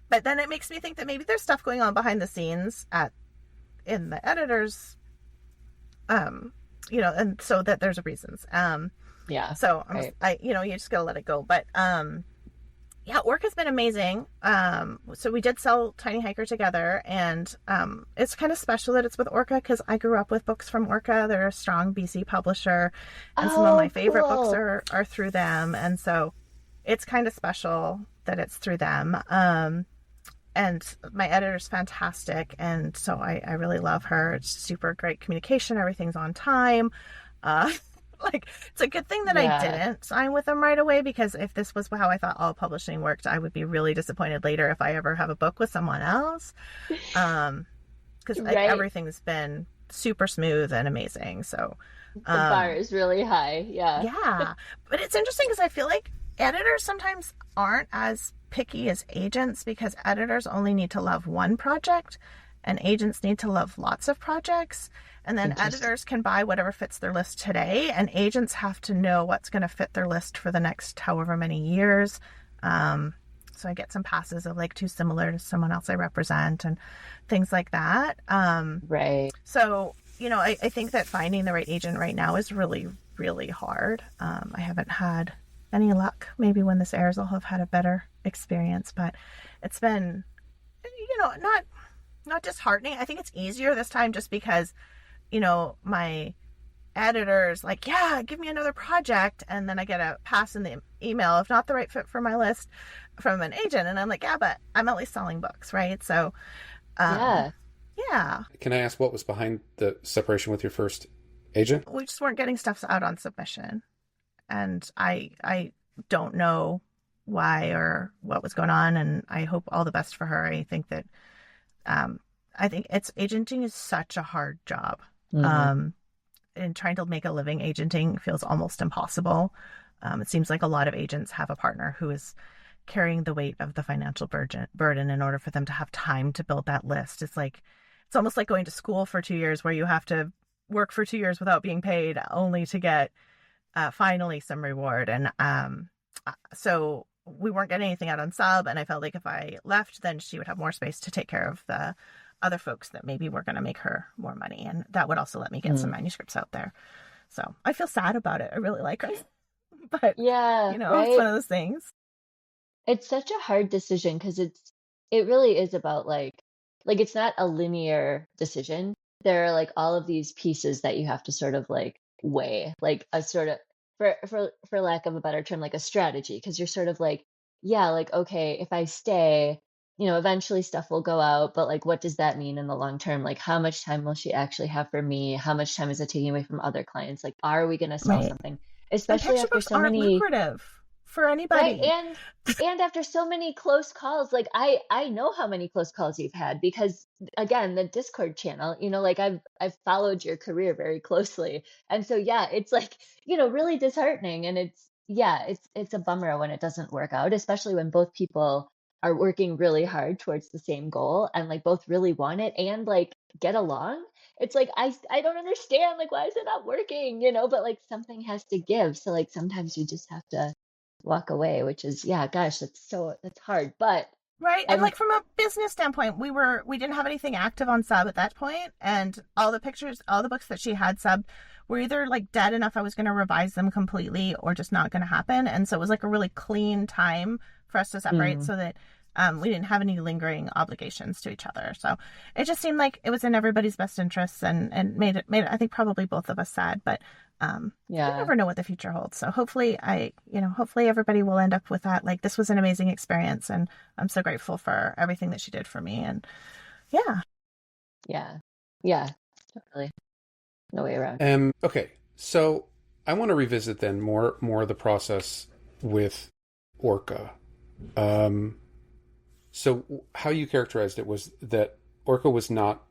But then it makes me think that maybe there's stuff going on behind the scenes in the editors, and so that there's reasons. Yeah. So right. you just gotta let it go. But yeah, Orca's been amazing. So we did sell Tiny Hiker together, and it's kind of special that it's with Orca because I grew up with books from Orca. They're a strong BC publisher, and some of my favorite books are through them, and so it's kind of special that it's through them. And my editor's fantastic, and so I really love her. It's super great communication. Everything's on time. It's a good thing that I didn't sign with them right away, because if this was how I thought all publishing worked, I would be really disappointed later if I ever have a book with someone else. Because everything's been super smooth and amazing. So the bar is really high. Yeah. Yeah. But it's interesting because I feel like editors sometimes aren't as picky as agents, because editors only need to love one project and agents need to love lots of projects. And then editors can buy whatever fits their list today, and agents have to know what's going to fit their list for the next however many years. So I get some passes of too similar to someone else I represent and things like that. Right. So, I think that finding the right agent right now is really, really hard. I haven't had any luck. Maybe when this airs, I'll have had a better experience, but it's been, not disheartening. I think it's easier this time just because, my editor's yeah, give me another project. And then I get a pass in the email, if not the right fit for my list, from an agent. And I'm yeah, but I'm at least selling books, right? So, Yeah. Can I ask what was behind the separation with your first agent? We just weren't getting stuff out on submission. And I don't know why or what was going on, and I hope all the best for her. I think that agenting is such a hard job. Mm-hmm. And trying to make a living agenting feels almost impossible. It seems like a lot of agents have a partner who is carrying the weight of the financial burden in order for them to have time to build that list. It's almost like going to school for 2 years where you have to work for 2 years without being paid only to get finally some reward. And so we weren't getting anything out on sub, and I felt like if I left, then she would have more space to take care of the other folks that maybe were going to make her more money, and that would also let me get some manuscripts out there. So I feel sad about it. I really like her, but Yeah, right? It's one of those things. It's such a hard decision because it really is about like it's not a linear decision. There are like all of these pieces that you have to sort of like weigh, like a sort of, for lack of a better term, like a strategy, because you're sort of like, yeah, like, okay, if I stay, eventually stuff will go out, but like, what does that mean in the long term? Like, how much time will she actually have for me? How much time is it taking away from other clients? Like, are we going to sell Right. something? And Especially picture after books so aren't many, lucrative for anybody. right? And after so many close calls, like I know how many close calls you've had because again, the Discord channel, like I've followed your career very closely. And so yeah, it's like, really disheartening, and it's a bummer when it doesn't work out, especially when both people are working really hard towards the same goal and like both really want it and like get along. It's like I don't understand, like, why is it not working, but like something has to give. So like sometimes you just have to walk away, which is, yeah, gosh, that's hard. But Right. And like from a business standpoint, we didn't have anything active on sub at that point, and all the books that she had subbed were either like dead enough I was going to revise them completely or just not going to happen. And so it was like a really clean time for us to separate so that we didn't have any lingering obligations to each other. So it just seemed like it was in everybody's best interests, and made it I think probably both of us sad, but you never know what the future holds. So hopefully hopefully everybody will end up with that. Like, this was an amazing experience, and I'm so grateful for everything that she did for me. And yeah, totally. No way around. Okay, so I want to revisit then more of the process with Orca. So how you characterized it was that Orca was not,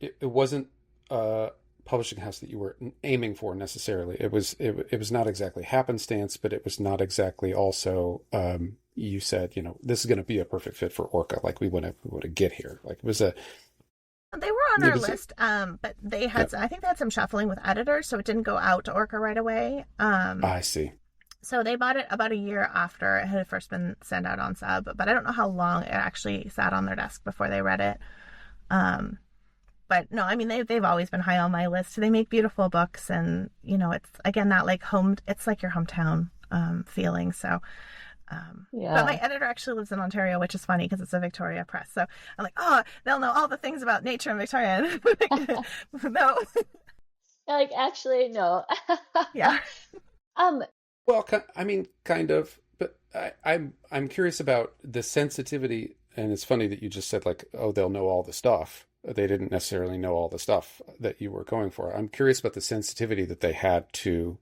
it wasn't a publishing house that you were aiming for necessarily. It was not exactly happenstance, but it was not exactly also, you said, this is going to be a perfect fit for Orca. Like, we want to get here. Like, it was they were on our list, but they had, I think they had some shuffling with editors, so it didn't go out to Orca right away. I see. So they bought it about a year after it had first been sent out on sub, but I don't know how long it actually sat on their desk before they read it. But no, I mean, they've always been high on my list. They make beautiful books, and it's again not like home. It's like your hometown feeling. So, but my editor actually lives in Ontario, which is funny because it's a Victoria press. So I'm like, oh, they'll know all the things about nature in Victoria. No, like, actually, no. Yeah. Well, I mean, kind of, but I'm curious about the sensitivity, and it's funny that you just said, like, oh, they'll know all the stuff. They didn't necessarily know all the stuff that you were going for. I'm curious about the sensitivity that they had to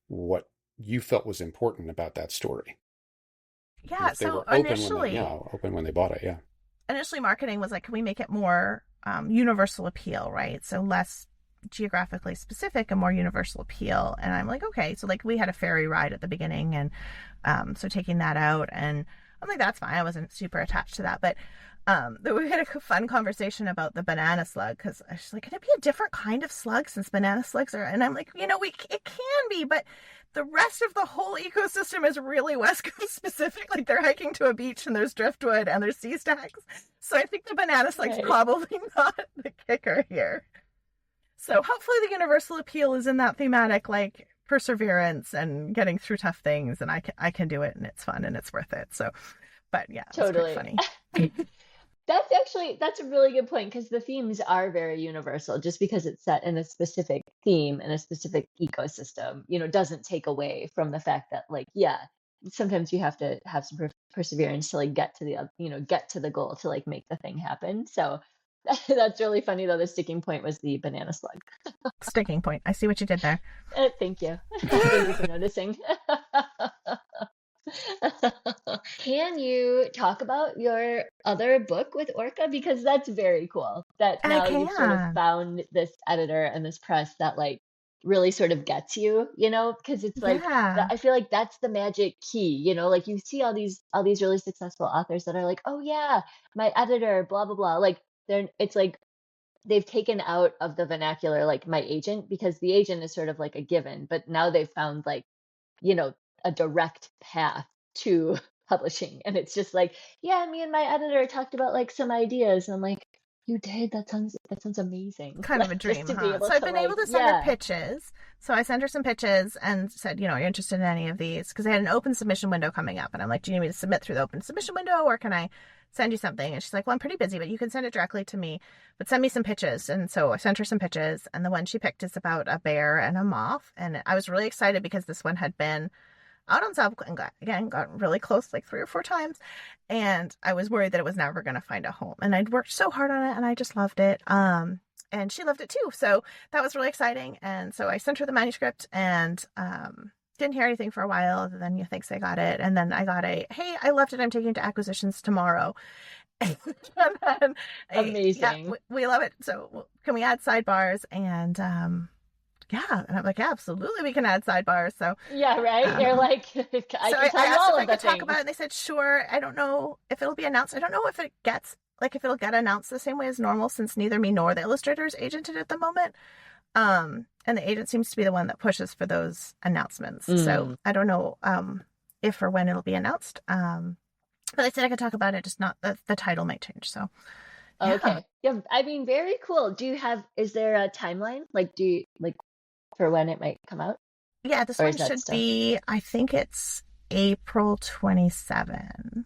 what you felt was important about that story. Yeah, they so were open initially, open when they bought it, yeah. Initially, marketing was like, can we make it more universal appeal, right? So less geographically specific and more universal appeal. And I'm like, okay. So like, we had a ferry ride at the beginning, and so taking that out, and I'm like, that's fine. I wasn't super attached to that, but we had a fun conversation about the banana slug, because I was like, can it be a different kind of slug since banana slugs are, and I'm like, it can be, but the rest of the whole ecosystem is really West Coast specific. Like, they're hiking to a beach and there's driftwood and there's sea stacks. So I think the banana slug's probably not the kicker here. So hopefully the universal appeal is in that thematic, like, perseverance and getting through tough things, and I can do it, and it's fun and it's worth it. So, but yeah, totally funny. That's a really good point, because the themes are very universal. Just because it's set in a specific theme and a specific ecosystem, doesn't take away from the fact that, like, yeah, sometimes you have to have some perseverance to like get to the, get to the goal to like make the thing happen. So that's really funny though. The sticking point was the banana slug. Sticking point. I see what you did there. Thank you. Thank you for noticing. Can you talk about your other book with Orca? Because that's very cool that now you've sort of found this editor and this press that like really sort of gets you, because it's like, I feel like that's the magic key, like you see all these really successful authors that are like, oh yeah, my editor, blah, blah, blah. Like it's like they've taken out of the vernacular, like my agent, because the agent is sort of like a given, but now they've found like, a direct path to publishing. And it's just like, yeah, me and my editor talked about like some ideas. And I'm like, you did? That sounds amazing. Kind of a dream, huh? So I've been able to send her pitches. So I sent her some pitches and said, are you interested in any of these? Because I had an open submission window coming up. And I'm like, do you need me to submit through the open submission window or can I send you something? And she's like, well, I'm pretty busy, but you can send it directly to me, but send me some pitches. And so I sent her some pitches, and the one she picked is about a bear and a moth. And I was really excited because this one had been out on sub and got really close like 3 or 4 times. And I was worried that it was never going to find a home. And I'd worked so hard on it and I just loved it. And she loved it too. So that was really exciting. And so I sent her the manuscript and, didn't hear anything for a while. Then you think I got it. And then I got hey, I loved it. I'm taking it to acquisitions tomorrow. And then amazing. Yeah, we love it. So can we add sidebars? And, yeah. And I'm like, yeah, absolutely. We can add sidebars. So yeah, right. You're like, I asked if I could talk about it. And they said, sure. I don't know if it'll be announced. I don't know if it'll get announced the same way as normal, since neither me nor the illustrator is agented at the moment. And the agent seems to be the one that pushes for those announcements. So I don't know, if or when it'll be announced. But I said I could talk about it, just not the title might change. So. Yeah. Okay. Yeah. I mean, very cool. Is there a timeline? Like, for when it might come out? Yeah, this one should be, I think it's April of 2027.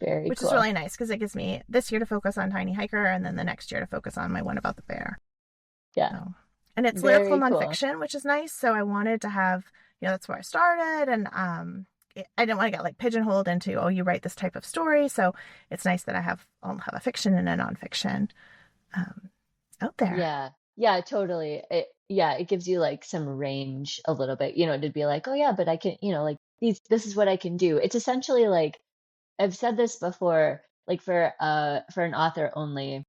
Which is really nice because it gives me this year to focus on Tiny Hiker and then the next year to focus on my one about the bear. Yeah. So, and it's lyrical nonfiction, which is nice. So I wanted to have, that's where I started. And I didn't want to get like pigeonholed into, oh, you write this type of story. So it's nice that I'll have a fiction and a nonfiction out there. Yeah. Yeah, totally. It gives you like some range a little bit, to be like, oh yeah, but I can, like this is what I can do. It's essentially like, I've said this before, like for an author only,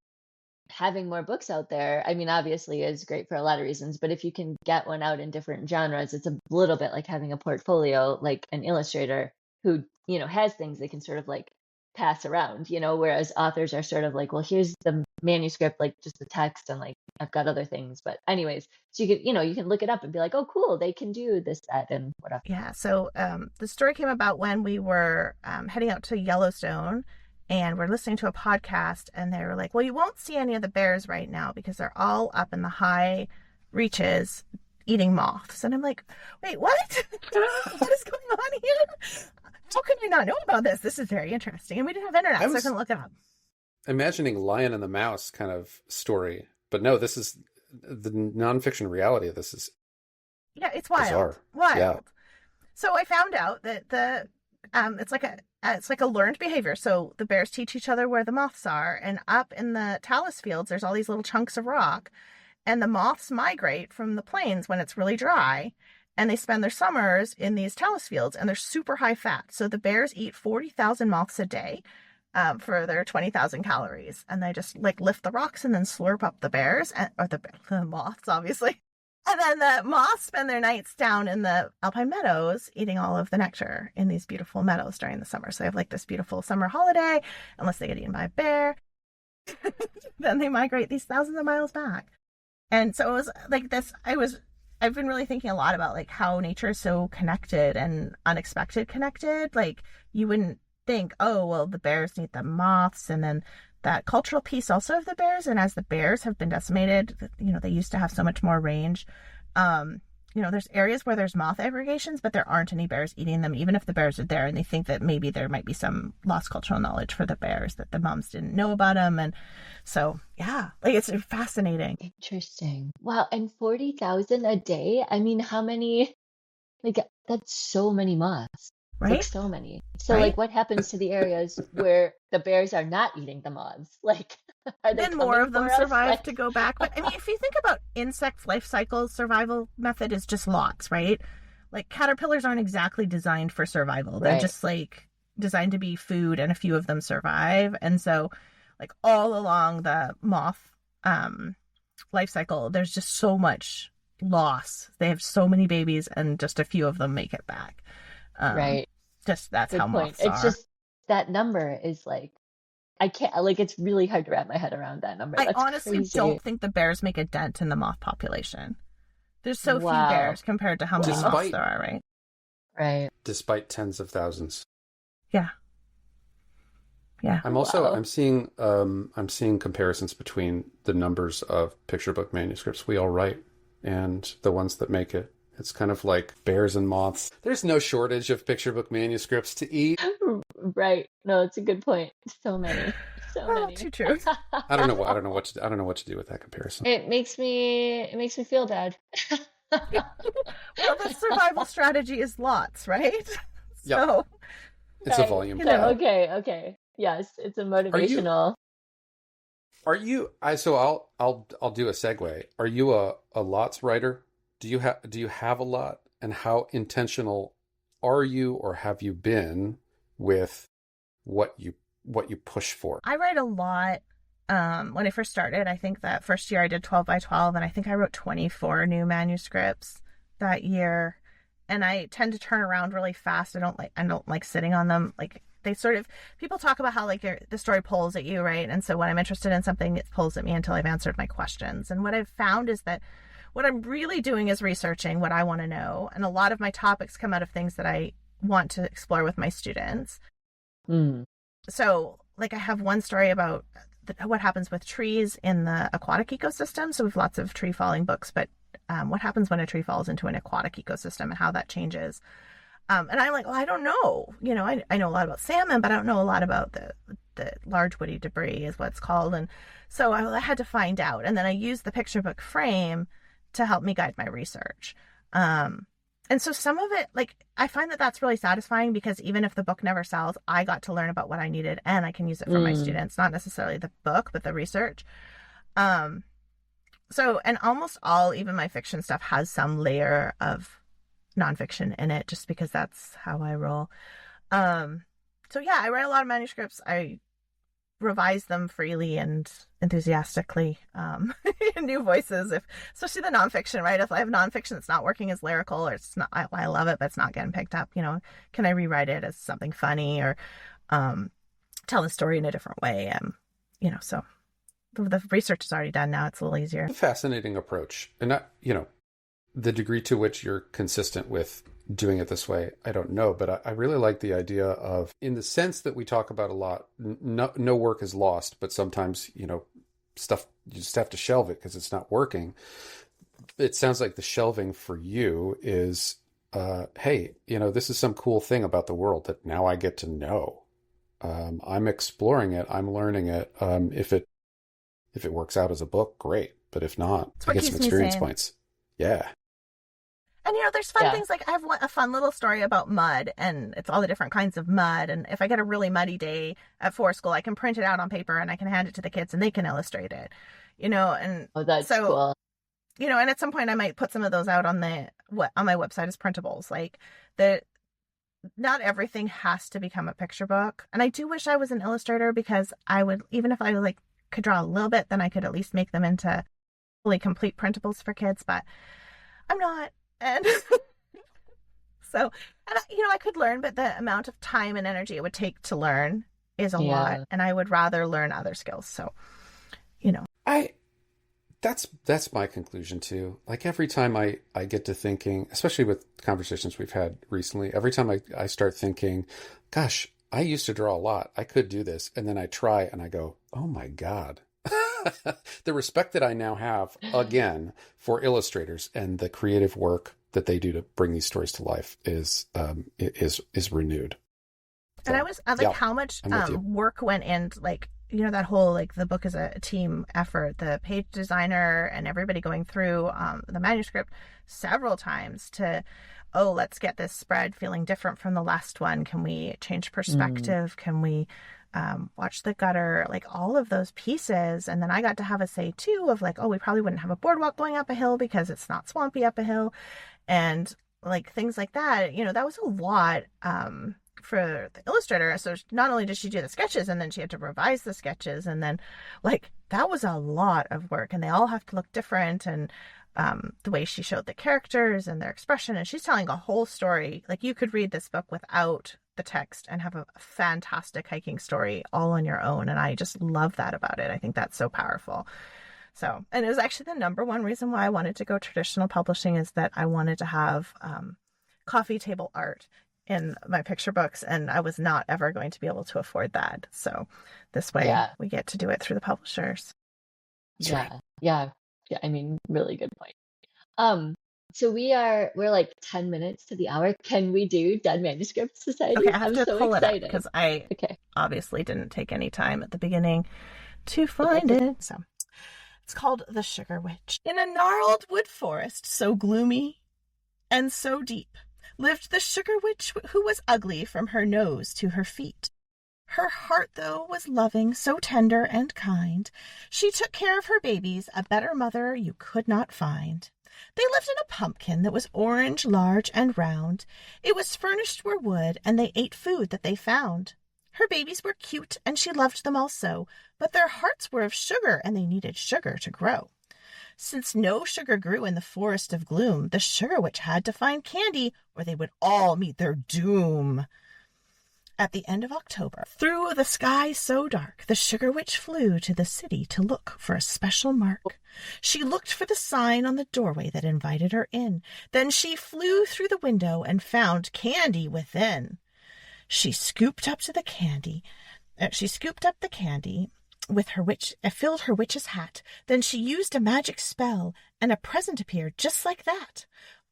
having more books out there, I mean, obviously is great for a lot of reasons, but if you can get one out in different genres, it's a little bit like having a portfolio, like an illustrator who, has things they can sort of like pass around, whereas authors are sort of like, well, here's the manuscript, like just the text, and like I've got other things. But anyways, so you can look it up and be like, oh cool, they can do this, that, and whatever. Yeah. So the story came about when we were heading out to Yellowstone, and we're listening to a podcast, and they were like, well, you won't see any of the bears right now because they're all up in the high reaches eating moths. And I'm like, wait, what? What is going on here? How can I not know about this? This is very interesting. And we didn't have internet, so I couldn't look it up. Imagining Lion and the Mouse kind of story. But no, this is the nonfiction reality of this is it's wild. Bizarre. Wild. Yeah. So I found out that it's like a learned behavior. So the bears teach each other where the moths are, and up in the talus fields, there's all these little chunks of rock, and the moths migrate from the plains when it's really dry. And they spend their summers in these talus fields, and they're super high fat. So the bears eat 40,000 moths a day for their 20,000 calories. And they just like lift the rocks and then slurp up the bears, or the moths, obviously. And then the moths spend their nights down in the alpine meadows eating all of the nectar in these beautiful meadows during the summer. So they have like this beautiful summer holiday, unless they get eaten by a bear. Then they migrate these thousands of miles back. And so it was like this, I've been really thinking a lot about like how nature is so connected and unexpected connected. Like you wouldn't think, oh, well, the bears need the moths, and then that cultural piece also of the bears. And as the bears have been decimated, they used to have so much more range. There's areas where there's moth aggregations, but there aren't any bears eating them, even if the bears are there. And they think that maybe there might be some lost cultural knowledge for the bears that the moms didn't know about them. And so, yeah, like it's fascinating. Interesting. Wow. And 40,000 a day. I mean, how many, like that's so many moths. right? Like so many. So Right? like what happens to the areas where the bears are not eating the moths? Like are they Then more coming of them for us? survive Like to go back. But I mean, if you think about insect life cycles, survival method is just lots, right? Like caterpillars aren't exactly designed for survival. They're right. just like designed to be food, and a few of them survive. And so like all along the moth life cycle, there's just so much loss. They have so many babies and just a few of them make it back. Right. Just that's Good how point. moths It's are. just that number is like I can't like it's really hard to wrap my head around that number. I That's honestly crazy. don't think the bears make a dent in the moth population. There's so few Wow. bears compared to how many moths Despite- there are, right? Right. Despite tens of thousands. Yeah. Yeah. I'm also Wow. I'm seeing comparisons between the numbers of picture book manuscripts we all write and the ones that make it. It's kind of like bears and moths. There's no shortage of picture book manuscripts to eat. Right. No, it's a good point. So many. So Well, many. too true. I don't know what to do with that comparison. It makes me feel bad. Well, the survival strategy is lots, right? Yep. So, It's a Right. volume. You know. Okay. Yes, it's a motivational. Are you? So I'll do a segue. Are you a lots writer? Do you have a lot? And how intentional are you, or have you been with what you push for? I write a lot. When I first started, I think that first year I did 12 by 12, and I think I wrote 24 new manuscripts that year. And I tend to turn around really fast. I don't like sitting on them. Like they sort of, people talk about how like the story pulls at you, right? And so when I'm interested in something, it pulls at me until I've answered my questions. And what I've found is that what I'm really doing is researching what I want to know. And a lot of my topics come out of things that I want to explore with my students. So like I have one story about what happens with trees in the aquatic ecosystem. So we have lots of tree falling books, but what happens when a tree falls into an aquatic ecosystem and how that changes. And I'm like, well, I don't know. You know, I know a lot about salmon, but I don't know a lot about the large woody debris is what it's called. And so I had to find out. And then I used the picture book frame to help me guide my research. And so some of it, like, I find that that's really satisfying because even if the book never sells, I got to learn about what I needed and I can use it for my students, not necessarily the book, but the research. So, and almost all, even my fiction stuff has some layer of nonfiction in it just because that's how I roll. So yeah, I write a lot of manuscripts. I revise them freely and enthusiastically, new voices, especially the nonfiction, right? If I have nonfiction that's not working as lyrical, or it's not, I love it, but it's not getting picked up, can I rewrite it as something funny or tell the story in a different way? So the research is already done now. It's a little easier. A fascinating approach. And the degree to which you're consistent with doing it this way, I don't know, but I really like the idea of, in the sense that we talk about a lot, no work is lost, but sometimes, stuff, you just have to shelve it because it's not working. It sounds like the shelving for you is, hey, this is some cool thing about the world that now I get to know. I'm exploring it. I'm learning it. If it works out as a book, great. But if not, I get some experience points. Yeah. And, there's fun things, like I have a fun little story about mud, and it's all the different kinds of mud. And if I get a really muddy day at forest school, I can print it out on paper and I can hand it to the kids and they can illustrate it, and that's cool. And at some point I might put some of those out on my website as printables. Like not everything has to become a picture book. And I do wish I was an illustrator, because I would, even if I could draw a little bit, then I could at least make them into fully complete printables for kids, but I'm not. And so, I could learn, but the amount of time and energy it would take to learn is a lot, and I would rather learn other skills. So, that's my conclusion too. Like every time I get to thinking, especially with conversations we've had recently, every time I start thinking, gosh, I used to draw a lot. I could do this. And then I try and I go, oh my God. The respect that I now have, again, for illustrators and the creative work that they do to bring these stories to life is renewed. And I was like, how much work went in, that whole, like, the book is a team effort, the page designer and everybody going through the manuscript several times to, oh, let's get this spread feeling different from the last one. Can we change perspective? Can we watch the gutter? Like, all of those pieces. And then I got to have a say too of, like, oh, we probably wouldn't have a boardwalk going up a hill because it's not swampy up a hill, and like things like that. That was a lot for the illustrator. So not only did she do the sketches, and then she had to revise the sketches, and then, like, that was a lot of work, and they all have to look different, and the way she showed the characters and their expression, and she's telling a whole story. Like, you could read this book without the text and have a fantastic hiking story all on your own, and I just love that about it. I think that's so powerful. So, and it was actually the number one reason why I wanted to go traditional publishing, is that I wanted to have coffee table art in my picture books, and I was not ever going to be able to afford that. So this way we get to do it through the publishers. Yeah. I mean, really good point. So we're like 10 minutes to the hour. Can we do Dead Manuscript Society? Okay, I have to so pull excited. it up because I obviously didn't take any time at the beginning to find it. So it's called The Sugar Witch. In a gnarled wood forest so gloomy and so deep lived the Sugar Witch, who was ugly from her nose to her feet. Her heart, though, was loving, so tender and kind. She took care of her babies, a better mother you could not find. They lived in a pumpkin that was orange, large, and round. It was furnished with wood, and they ate food that they found. Her babies were cute, and she loved them also, but their hearts were of sugar, and they needed sugar to grow. Since no sugar grew in the forest of gloom, the Sugar Witch had to find candy, or they would all meet their doom. At the end of October, through the sky so dark, the Sugar Witch flew to the city to look for a special mark. She looked for the sign on the doorway that invited her in. Then she flew through the window and found candy within. She scooped up the candy with her filled her witch's hat. Then she used a magic spell, and a present appeared just like that.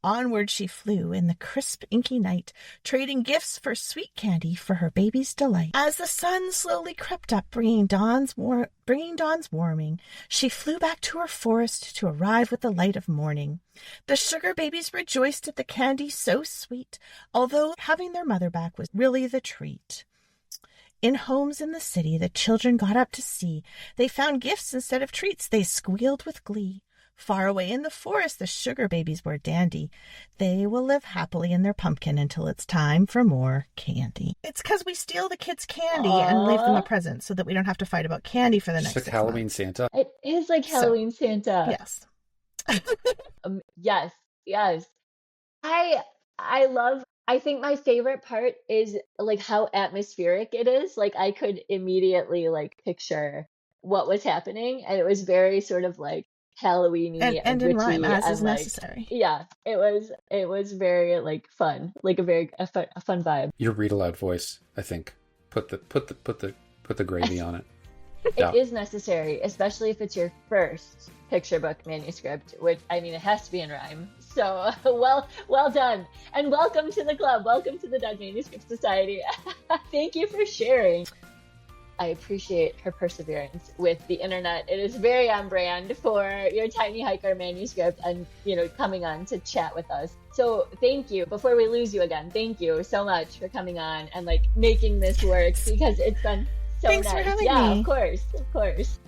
Onward she flew in the crisp, inky night, trading gifts for sweet candy for her baby's delight. As the sun slowly crept up, bringing dawn's warming, she flew back to her forest to arrive with the light of morning. The sugar babies rejoiced at the candy so sweet, although having their mother back was really the treat. In homes in the city, the children got up to see. They found gifts instead of treats. They squealed with glee. Far away in the forest, the sugar babies were dandy. They will live happily in their pumpkin until it's time for more candy. It's because we steal the kids' candy and leave them a present so that we don't have to fight about candy for the next 6 months. It's like Halloween Santa. It is like Halloween Santa. Yes. Yes. I think my favorite part is, like, how atmospheric it is. Like, I could immediately, like, picture what was happening, and it was very sort of like Halloween-y and in rhyme, as is like, necessary. Yeah, it was very, like, fun, like a fun vibe. Your read aloud voice, I think, put the gravy on it. It is necessary, especially if it's your first picture book manuscript, which, I mean, it has to be in rhyme. So, well done. And welcome to the club. Welcome to the Dead Manuscript Society. Thank you for sharing. I appreciate her perseverance with the internet. It is very on brand for your Tiny Hiker manuscript and, coming on to chat with us. So thank you. Before we lose you again, thank you so much for coming on and, like, making this work, because it's been so Thanks nice. for having me. Yeah, of course.